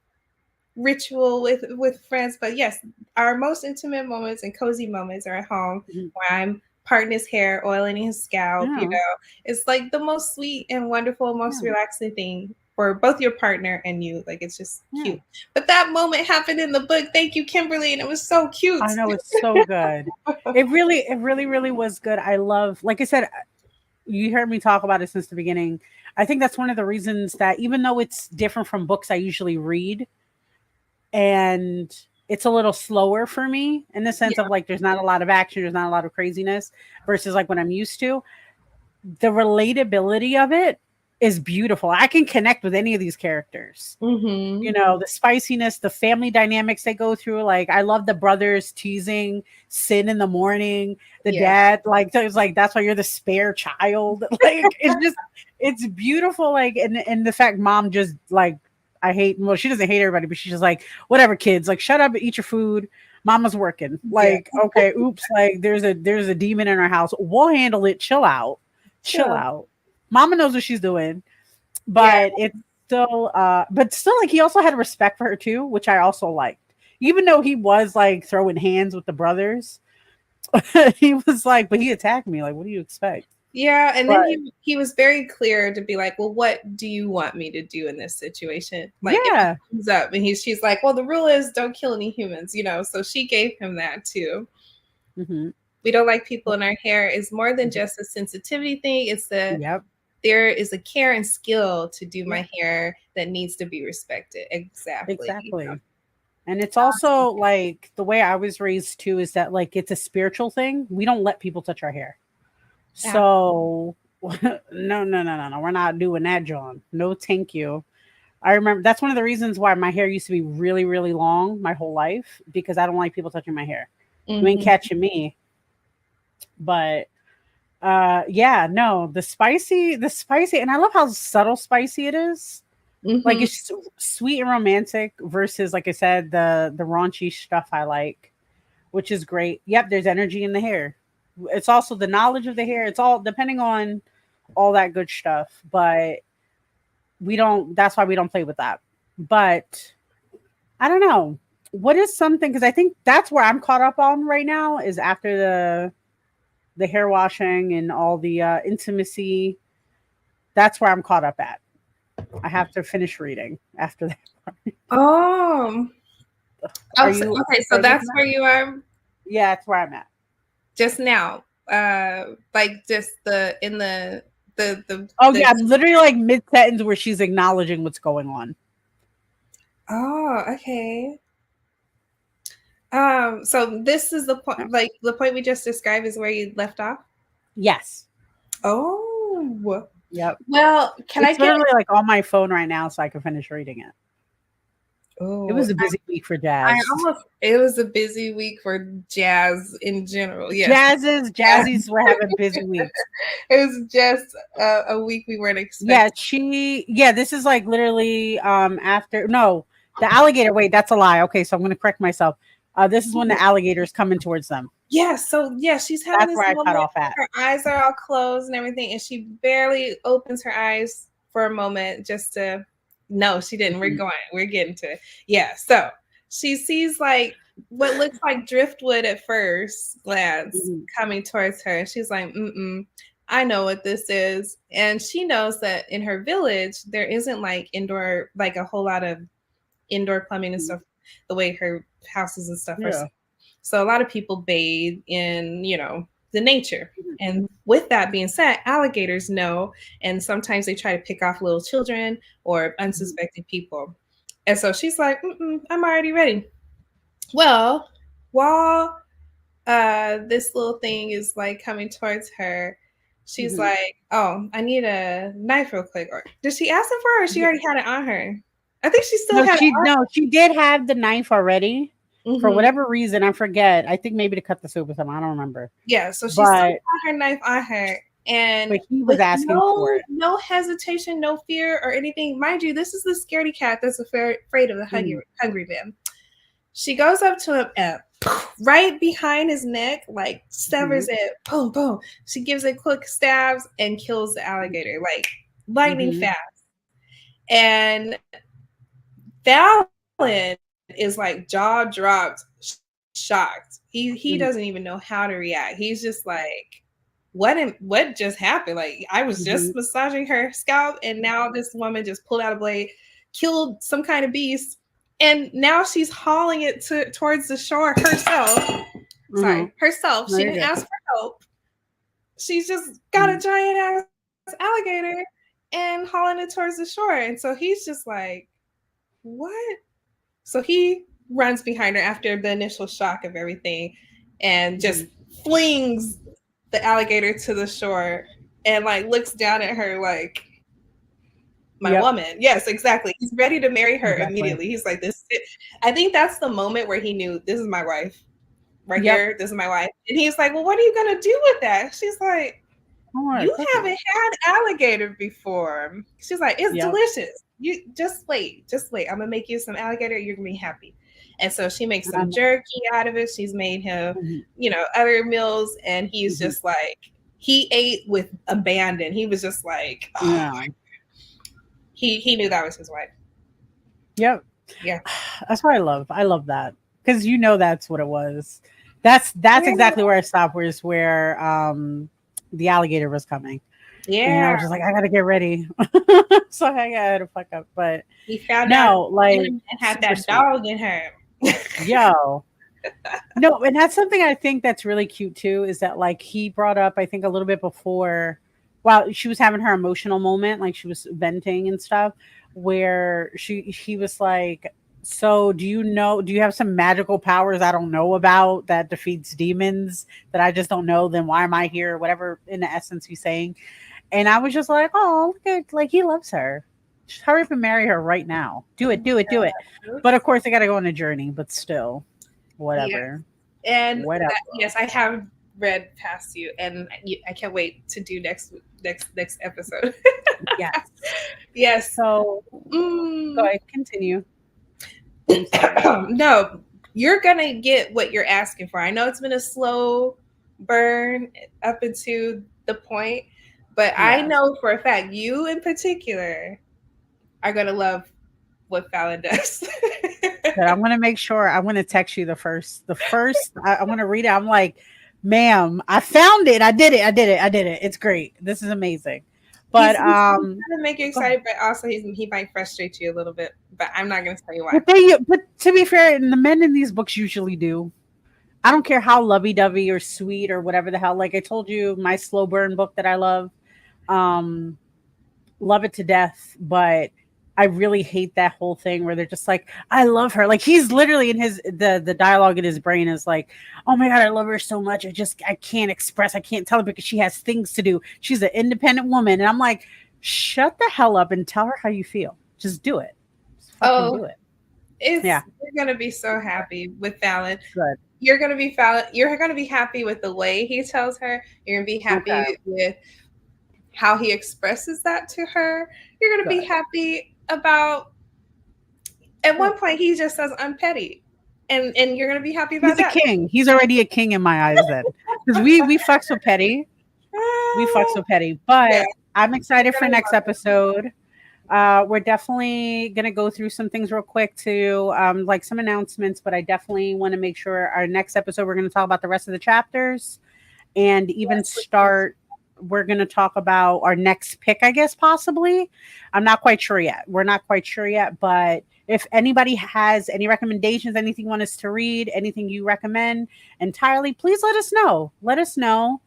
ritual with friends, but yes, our most intimate moments and cozy moments are at home where I'm parting his hair, oiling his scalp. You know, it's like the most sweet and wonderful, most relaxing thing for both your partner and you. Like, it's just cute. But that moment happened in the book. Thank you, Kimberly, and it was so cute. I know, it's so good. It really was good. I love, like I said, you heard me talk about it since the beginning. I think that's one of the reasons that even though it's different from books I usually read, and it's a little slower for me in the sense of like there's not a lot of action, there's not a lot of craziness versus like what I'm used to, the relatability of it is beautiful. I can connect with any of these characters. You know, the spiciness, the family dynamics they go through. Like, I love the brothers teasing Sin in the morning. The dad, like, it's like, that's why you're the spare child. Like, it's beautiful. Like, and the fact mom just like, she doesn't hate everybody, but she's just like, whatever, kids, like, shut up and eat your food. Mama's working. Like, okay, oops, like there's a demon in our house. We'll handle it. Chill out. Mama knows what she's doing. But it's still like he also had respect for her too, which I also liked. Even though he was like throwing hands with the brothers, he was like, but he attacked me. Like, what do you expect? Yeah, and then he was very clear to be like, well, what do you want me to do in this situation? Like, if it comes up and she's like, well, the rule is don't kill any humans, you know. So she gave him that too. We don't like people in our hair is more than just a sensitivity thing. It's there is a care and skill to do my hair that needs to be respected. Exactly. You know? And it's also like the way I was raised too is that like it's a spiritual thing. We don't let people touch our hair. So no, we're not doing that, John. No, thank you. I remember that's one of the reasons why my hair used to be really, really long my whole life, because I don't like people touching my hair. You ain't catching me. But the spicy, and I love how subtle spicy it is. Like, it's sweet and romantic versus, like I said, the raunchy stuff I like, which is great. Yep, there's energy in the hair. It's also the knowledge of the hair. It's all depending on all that good stuff, but that's why we don't play with that. But I don't know. What is something, because I think that's where I'm caught up on right now is after the hair washing and all the intimacy. That's where I'm caught up at. I have to finish reading after that. Okay, so that's where you are? Yeah, that's where I'm at. Just now. Like just I'm literally like mid-sentence where she's acknowledging what's going on. Oh, okay. So this is the point, like the point we just described is where you left off? Yes. Oh. Yep. Well, it's literally like on my phone right now so I can finish reading it. It was a busy week for Jazz. It was a busy week for Jazz in general. Yes. Jazzies were having busy weeks. It was just a week we weren't expecting. This is like literally the alligator. Wait, that's a lie. Okay, so I'm going to correct myself. This is when the alligator's coming towards them. Yeah, so she's having this where moment. I cut off at. Her eyes are all closed and everything, and she barely opens her eyes for a moment just to. No, she didn't. We're getting to it. Yeah, so she sees like what looks like driftwood at first glance coming towards her. She's like, I know what this is. And she knows that in her village, there isn't like a whole lot of indoor plumbing and stuff, the way her houses and stuff are. So a lot of people bathe in, the nature. And with that being said, alligators know, and sometimes they try to pick off little children or unsuspecting people. And so she's like, I'm already ready. Well, while this little thing is like coming towards her, she's like, oh, I need a knife real quick. Or did she ask him for it, or she already had it on her? I think she still had it on. No, she did have the knife already. For whatever reason, I forget. I think maybe to cut the soup or something. I don't remember. Yeah, so she still had her knife on her. But he was asking for it. No hesitation, no fear or anything. Mind you, this is the scaredy cat that's afraid of the hungry man. She goes up to him and right behind his neck, like severs it. Boom, boom. She gives it quick stabs and kills the alligator, like lightning fast. And Fallon is like jaw dropped, shocked. He doesn't even know how to react. He's just like, what just happened? Like, I was just massaging her scalp, and now this woman just pulled out a blade, killed some kind of beast, and now she's hauling it towards the shore herself. Sorry, herself. She didn't ask for help. She's just got a giant ass alligator and hauling it towards the shore. And so he's just like, what? So he runs behind her after the initial shock of everything and just flings the alligator to the shore and like looks down at her like, my woman. Yes, exactly. He's ready to marry her immediately. He's like, this is it. I think that's the moment where he knew, this is my wife right here. This is my wife. And he's like, well, what are you going to do with that? She's like, you haven't had alligator before. She's like, it's delicious. You just wait. I'm gonna make you some alligator. You're gonna be happy. And so she makes some jerky out of it. She's made him, other meals, and he's just like, he ate with abandon. He was just like, he knew that was his wife. Yep. Yeah. That's what I love. I love that because that's what it was. That's exactly where I stopped. Was where the alligator was coming. Yeah, and I was just like, I gotta get ready. So I had to fuck up, but he found out like and had that dog in her. No, and that's something I think that's really cute too. Is that like he brought up, I think a little bit before, while she was having her emotional moment, like she was venting and stuff, where he was like, so do you have some magical powers I don't know about that defeats demons that I just don't know? Then why am I here? Whatever in the essence he's saying. And I was just like, oh, look at, like, he loves her. Just hurry up and marry her right now. Do it. But of course, they got to go on a journey, but still, whatever. Yeah. And yes, I have read past you, and I can't wait to do next episode. Yes. So, go ahead, continue. No, you're going to get what you're asking for. I know it's been a slow burn up into the point. But I know for a fact, you in particular are going to love what Fallon does. But I'm going to make sure, I'm going to text you the first, I'm going to read it. I'm like, ma'am, I found it. I did it. It's great. This is amazing. But he's going to make you excited, but also he might frustrate you a little bit, but I'm not going to tell you why. But to be fair, the men in these books usually do. I don't care how lovey-dovey or sweet or whatever the hell. Like I told you, my slow burn book that I love it to death, but I really hate that whole thing where they're just like, I love her. Like he's literally in the dialogue in his brain is like, oh my God, I love her so much. I can't express, I can't tell her because she has things to do. She's an independent woman. And I'm like, shut the hell up and tell her how you feel. Just do it. Just fucking do it. You're gonna be so happy with Fallon. Good. You're gonna be Fallon. You're gonna be happy with the way he tells her. You're gonna be happy with how he expresses that to her. You're gonna be happy about. At one point, he just says, "I'm petty," and you're gonna be happy about that. He's a king. He's already a king in my eyes then, because we fucks with petty. We fucks with petty, but I'm excited for next episode. We're definitely going to go through some things real quick to like some announcements, but I definitely want to make sure our next episode, we're going to talk about the rest of the chapters and even we're going to talk about our next pick, I guess, possibly. I'm not quite sure yet. We're not quite sure yet, but if anybody has any recommendations, anything you want us to read, anything you recommend entirely, please let us know. Let us know.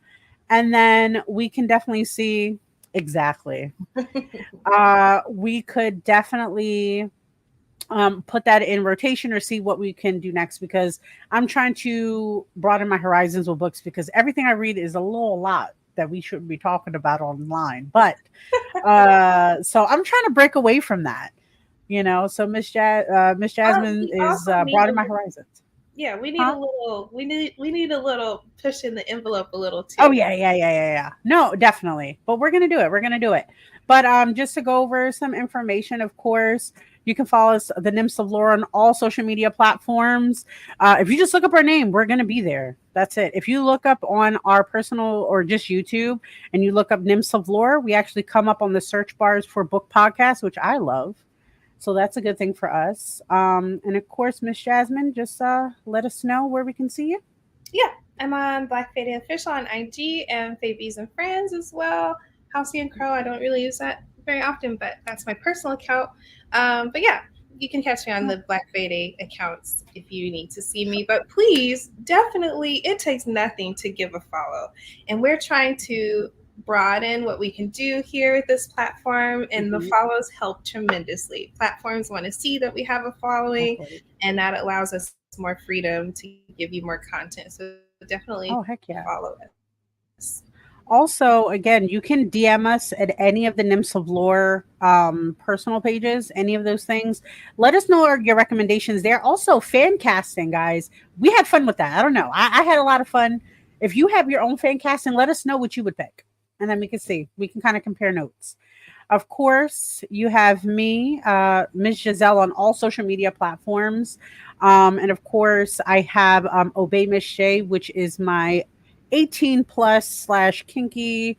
And then we can definitely see exactly. We could definitely put that in rotation or see what we can do next, because I'm trying to broaden my horizons with books, because everything I read is a lot that we should be talking about online. But so I'm trying to break away from that, So Miss Jasmine is broadening my horizons. Yeah, we need a little. We need a little push in the envelope a little too. Oh yeah. No, definitely. But we're gonna do it. But just to go over some information, of course, you can follow us, the Nymphs of Lore, on all social media platforms. If you just look up our name, we're gonna be there. That's it. If you look up on our personal or just YouTube and you look up Nymphs of Lore, we actually come up on the search bars for book podcasts, which I love. So that's a good thing for us. And of course, Miss Jasmine, just let us know where we can see you. Yeah, I'm on Black Fade Official on IG and Fabies and Friends as well. Housey and Crow, I don't really use that very often, but that's my personal account. But yeah, you can catch me on the Black Fade accounts if you need to see me. But please, definitely, it takes nothing to give a follow. And we're trying to broaden what we can do here with this platform, and the follows help tremendously. Platforms want to see that we have a following, and that allows us more freedom to give you more content. So definitely follow us. Also, again, you can DM us at any of the Nymphs of Lore personal pages, any of those things. Let us know your recommendations there. Also, fan casting, guys. We had fun with that. I don't know. I had a lot of fun. If you have your own fan casting, let us know what you would pick. And then we can see. We can kind of compare notes. Of course, you have me, Ms. Jazelle, on all social media platforms. And of course, I have Obey Miss Shay, which is my 18+ / kinky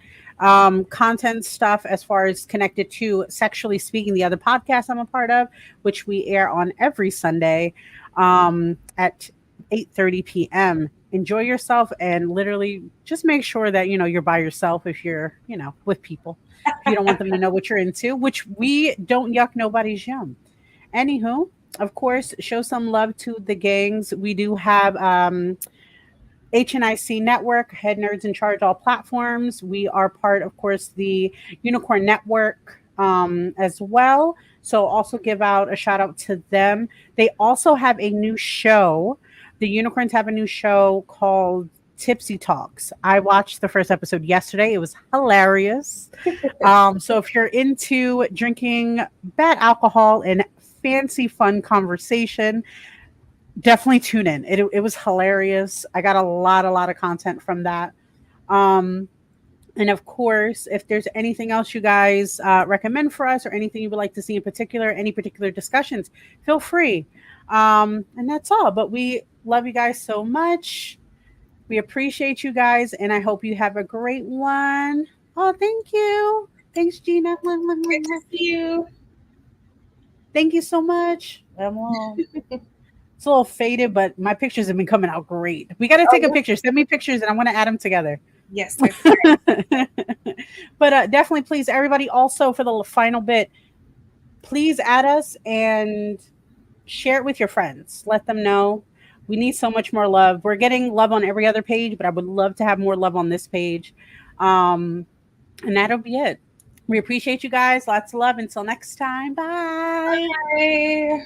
content stuff as far as connected to Sexually Speaking, the other podcast I'm a part of, which we air on every Sunday at 8:30 p.m. Enjoy yourself, and literally just make sure that you're by yourself if you're with people. If you don't want them to know what you're into, which we don't yuck nobody's yum. Anywho, of course, show some love to the gangs. We do have HNIC Network, Head Nerds in Charge, all platforms. We are part, of course, the Unicorn Network as well. So also give out a shout out to them. They also have a new show. The Unicorns have a new show called Tipsy Talks. I watched the first episode yesterday. It was hilarious. So if you're into drinking bad alcohol and fancy fun conversation, definitely tune in. It was hilarious. I got a lot of content from that. And of course, if there's anything else you guys recommend for us, or anything you would like to see in particular, any particular discussions, feel free. And that's all. But we love you guys so much. We appreciate you guys, and I hope you have a great one. Oh, thank you. Thanks, Gina. Great to see you. Thank you so much. It's a little faded, but my pictures have been coming out great. We got to take a picture. Send me pictures, and I want to add them together. Yes. That's great. But definitely, please, everybody, also for the final bit, please add us and share it with your friends. Let them know. We need so much more love. We're getting love on every other page, but I would love to have more love on this page. And that'll be it. We appreciate you guys. Lots of love. Until next time. Bye. Bye.